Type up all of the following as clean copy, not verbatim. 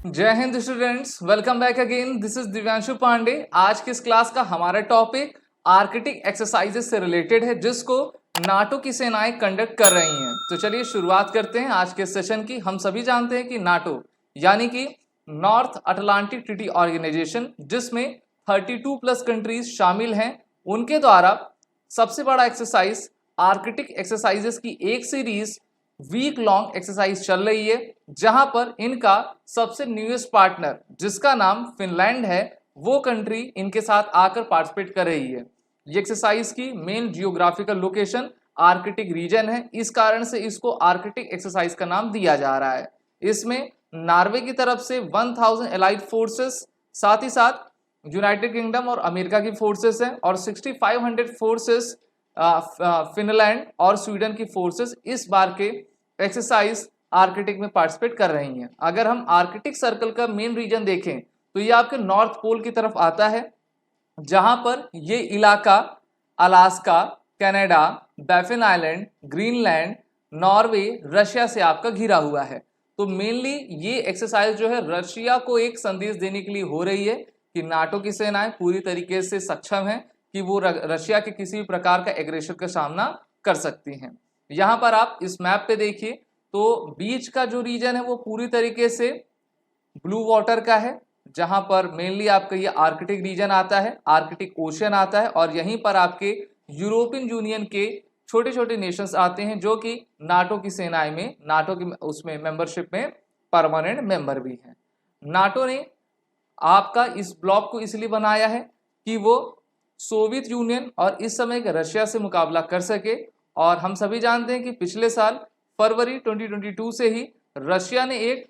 जय हिंद students, welcome back again. This is Divyanshu Pandey. आज की इस क्लास का हमारा टॉपिक आर्कटिक एक्सरसाइजेस से रिलेटेड है, जिसको नाटो की सेनाएं कंडक्ट कर रही हैं। तो चलिए शुरुआत करते हैं आज के सेशन की। हम सभी जानते हैं कि नाटो यानी कि नॉर्थ अटलांटिक ट्रीटी ऑर्गेनाइजेशन, जिसमें 32 प्लस कंट्रीज शामिल हैं, उनके द्वारा सबसे बड़ा एक्सरसाइज आर्कटिक एक्सरसाइजेस की एक सीरीज वीक लॉन्ग एक्सरसाइज चल रही है, जहां पर इनका सबसे न्यूएस्ट पार्टनर, जिसका नाम फिनलैंड है, वो कंट्री इनके साथ आकर पार्टिसिपेट कर रही है। ये एक्सरसाइज की main geographical location Arctic region है, इस कारण से इसको आर्कटिक एक्सरसाइज का नाम दिया जा रहा है। इसमें नॉर्वे की तरफ से 1000 एलाइड फोर्सेस, साथ ही साथ यूनाइटेड किंगडम और अमेरिका की फोर्सेस हैं, और 6500 फोर्सेस फिनलैंड और स्वीडन की फोर्सेस इस बार के एक्सरसाइज आर्कटिक में पार्टिसिपेट कर रही हैं। अगर हम आर्कटिक सर्कल का मेन रीजन देखें तो ये आपके नॉर्थ पोल की तरफ आता है, जहां पर ये इलाका Alaska, Canada, Baffin island, Greenland, Norway, Russia से आपका घिरा हुआ है। तो मेनली ये एक्सरसाइज जो है रशिया को एक संदेश देने के लिए हो रही है कि नाटो की सेनाएं पूरी तरीके से सक्षम हैं कि वो रशिया के किसी भी प्रकार का एग्रेशन का सामना कर सकती हैं। यहाँ पर आप इस मैप पे देखिए तो बीच का जो रीजन है वो पूरी तरीके से ब्लू वाटर का है, जहां पर मेनली आपका ये आर्कटिक रीजन आता है, आर्कटिक ओशियन आता है, और यहीं पर आपके यूरोपियन यूनियन के छोटे छोटे नेशंस आते हैं, जो कि नाटो की सेनाएं में, नाटो की उसमें मेंबरशिप में परमानेंट मेंबर भी हैं। नाटो ने आपका इस ब्लॉक को इसलिए बनाया है कि वो सोवियत यूनियन और इस समय के रशिया से मुकाबला कर सके। और हम सभी जानते हैं कि पिछले साल फरवरी 2022 से ही रशिया ने एक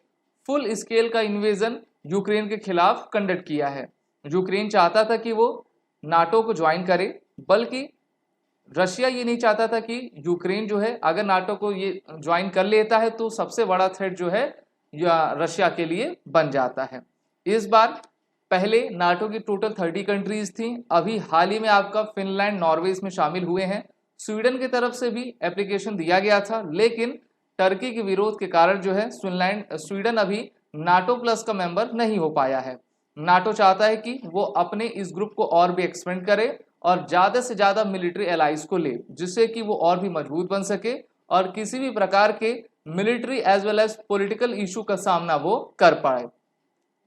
फुल स्केल का इन्वेजन यूक्रेन के खिलाफ कंडक्ट किया है। यूक्रेन चाहता था कि वो नाटो को ज्वाइन करे, बल्कि रशिया ये नहीं चाहता था कि यूक्रेन जो है अगर नाटो को ये ज्वाइन कर लेता है तो सबसे बड़ा थ्रेट जो है या रशिया के लिए बन जाता है। इस बार पहले नाटो की टोटल 30 कंट्रीज थी, अभी हाल ही में आपका फिनलैंड, नॉर्वे इसमें शामिल हुए हैं। स्वीडन की तरफ से भी एप्लीकेशन दिया गया था, लेकिन टर्की के विरोध के कारण जो है स्वीडन अभी नाटो प्लस का मेंबर नहीं हो पाया है। नाटो चाहता है कि वो अपने इस ग्रुप को और भी एक्सपेंड करे और ज़्यादा से ज़्यादा मिलिट्री एलाइज को ले, जिससे कि वो और भी मजबूत बन सके और किसी भी प्रकार के military as well as political issue का सामना वो कर पाए।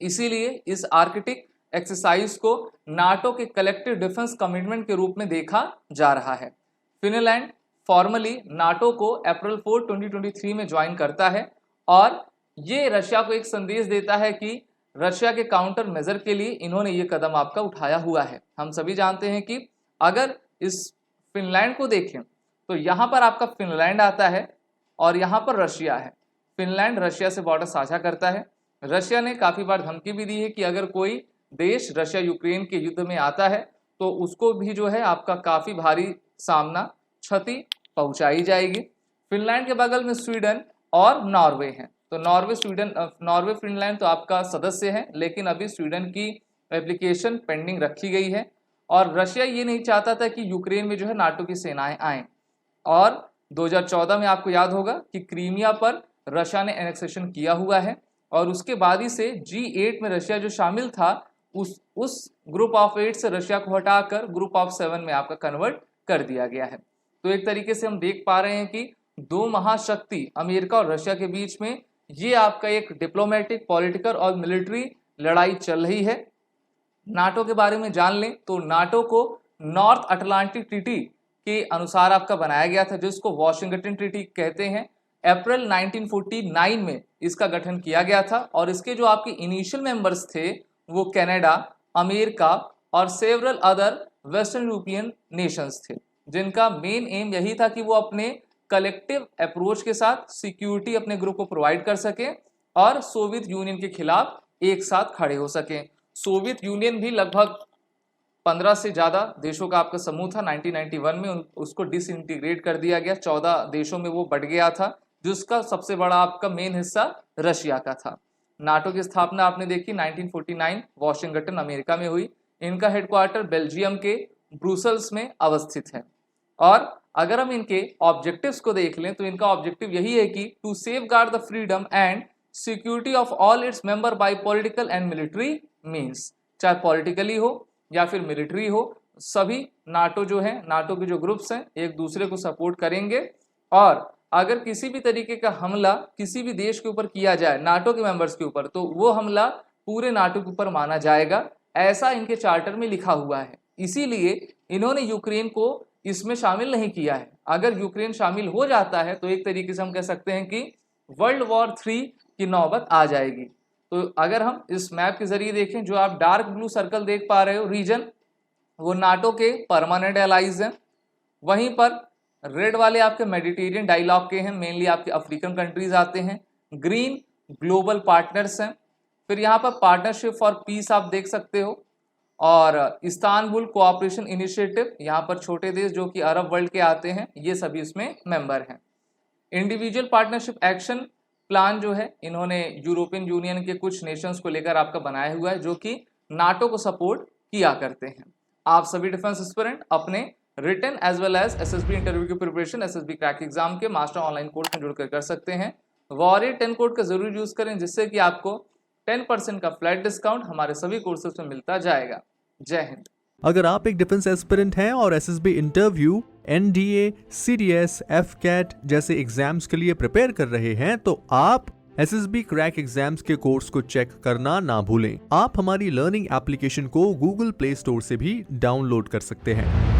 इसीलिए इस आर्कटिक एक्सरसाइज को नाटो के कलेक्टिव डिफेंस कमिटमेंट के रूप में देखा जा रहा है। फिनलैंड फॉर्मली नाटो को अप्रैल 4, 2023 में ज्वाइन करता है, और ये रशिया को एक संदेश देता है कि रशिया के काउंटर मेजर के लिए इन्होंने ये कदम आपका उठाया हुआ है। हम सभी जानते हैं कि अगर इस फिनलैंड को देखें तो यहाँ पर आपका फिनलैंड आता है और यहाँ पर रशिया है। फिनलैंड रशिया से बॉर्डर साझा करता है। रशिया ने काफ़ी बार धमकी भी दी है कि अगर कोई देश रशिया यूक्रेन के युद्ध में आता है तो उसको भी जो है आपका काफ़ी भारी सामना, क्षति पहुंचाई जाएगी। फिनलैंड के बगल में स्वीडन और नॉर्वे हैं, तो नॉर्वे फिनलैंड तो आपका सदस्य है, लेकिन अभी स्वीडन की एप्लीकेशन पेंडिंग रखी गई है। और रशिया ये नहीं चाहता था कि यूक्रेन में जो है नाटो की सेनाएं आएँ। और 2014 में आपको याद होगा कि क्रीमिया पर रशिया ने एनेक्सेशन किया हुआ है, और उसके बाद ही से G8 में रशिया जो शामिल था उस ग्रुप ऑफ 8 से रशिया को हटाकर ग्रुप ऑफ 7 में आपका कन्वर्ट कर दिया गया है। तो एक तरीके से हम देख पा रहे हैं कि दो महाशक्ति अमेरिका और रशिया के बीच में ये आपका एक डिप्लोमेटिक, पॉलिटिकल और मिलिट्री लड़ाई चल रही है। नाटो के बारे में जान लें तो नाटो को नॉर्थ अटलांटिक ट्रीटी के अनुसार आपका बनाया गया था, जिसको वॉशिंगटन ट्रीटी कहते हैं। अप्रैल 1949 में इसका गठन किया गया था, और इसके जो आपके इनिशियल मेंबर्स थे वो कनाडा, अमेरिका और several other western European Nations थे, जिनका मेन एम यही था कि वो अपने कलेक्टिव अप्रोच के साथ सिक्योरिटी अपने ग्रुप को प्रोवाइड कर सकें और सोवियत यूनियन के खिलाफ एक साथ खड़े हो सकें। सोवियत यूनियन भी लगभग 15 से ज़्यादा देशों का आपका समूह था। 1991 में उसको डिसइंटीग्रेट कर दिया गया, 14 देशों में वो बढ़ गया था, जिसका सबसे बड़ा आपका मेन हिस्सा रशिया का था। नाटो की स्थापना आपने देखी 1949 वॉशिंगटन अमेरिका में हुई। इनका हेडक्वार्टर बेल्जियम के ब्रुसेल्स में अवस्थित है। और अगर हम इनके ऑब्जेक्टिव्स को देख लें तो इनका ऑब्जेक्टिव यही है कि to safeguard the freedom and security of all its member by political and military means, चाहे पॉलिटिकली हो या फिर मिलिट्री हो, सभी नाटो जो है, नाटो के जो ग्रुप्स हैं एक दूसरे को सपोर्ट करेंगे। और अगर किसी भी तरीके का हमला किसी भी देश के ऊपर किया जाए नाटो के मेंबर्स के ऊपर, तो वो हमला पूरे नाटो के ऊपर माना जाएगा, ऐसा इनके चार्टर में लिखा हुआ है। इसीलिए इन्होंने यूक्रेन को इसमें शामिल नहीं किया है। अगर यूक्रेन शामिल हो जाता है तो एक तरीके से हम कह सकते हैं कि वर्ल्ड वॉर 3 की नौबत आ जाएगी। तो अगर हम इस मैप के जरिए देखें, जो आप डार्क ब्लू सर्कल देख पा रहे हो रीजन, वो नाटो के परमानेंट एलाइज हैं। वहीं पर रेड वाले आपके मेडिटेरियन डायलॉग के हैं, मेनली आपके अफ्रीकन कंट्रीज आते हैं। ग्रीन ग्लोबल पार्टनर्स हैं। फिर यहाँ पर पार्टनरशिप फॉर पीस आप देख सकते हो, और इस्तानबुल कोऑपरेशन इनिशिएटिव, यहाँ पर छोटे देश जो कि अरब वर्ल्ड के आते हैं, ये सभी इसमें मेंबर हैं। इंडिविजुअल पार्टनरशिप एक्शन प्लान जो है इन्होंने यूरोपियन यूनियन के कुछ नेशंस को लेकर आपका बनाया हुआ है, जो कि नाटो को सपोर्ट किया करते हैं। आप सभी डिफेंस एस्पिरेंट अपने written as well as SSB interview की प्रिपरेशन एसएसबी क्रैक एग्जाम के मास्टर ऑनलाइन कोर्स में जुड़कर कर सकते हैं। वॉरियर 10 कोड का जरूर यूज करें, जिससे कि आपको 10% का फ्लैट डिस्काउंट हमारे सभी कोर्सेज में मिलता जाएगा। जय हिंद। अगर आप एक डिफेंस एस्पिरेंट हैं और SSB interview, NDA, CDS, AFCAT जैसे एग्जाम्स के लिए प्रिपेयर कर रहे हैं, तो आप एसएसबी क्रैक एग्जाम्स के कोर्स को चेक करना ना भूलें। आप हमारी लर्निंग एप्लीकेशन को गूगल प्ले स्टोर से भी डाउनलोड कर सकते हैं।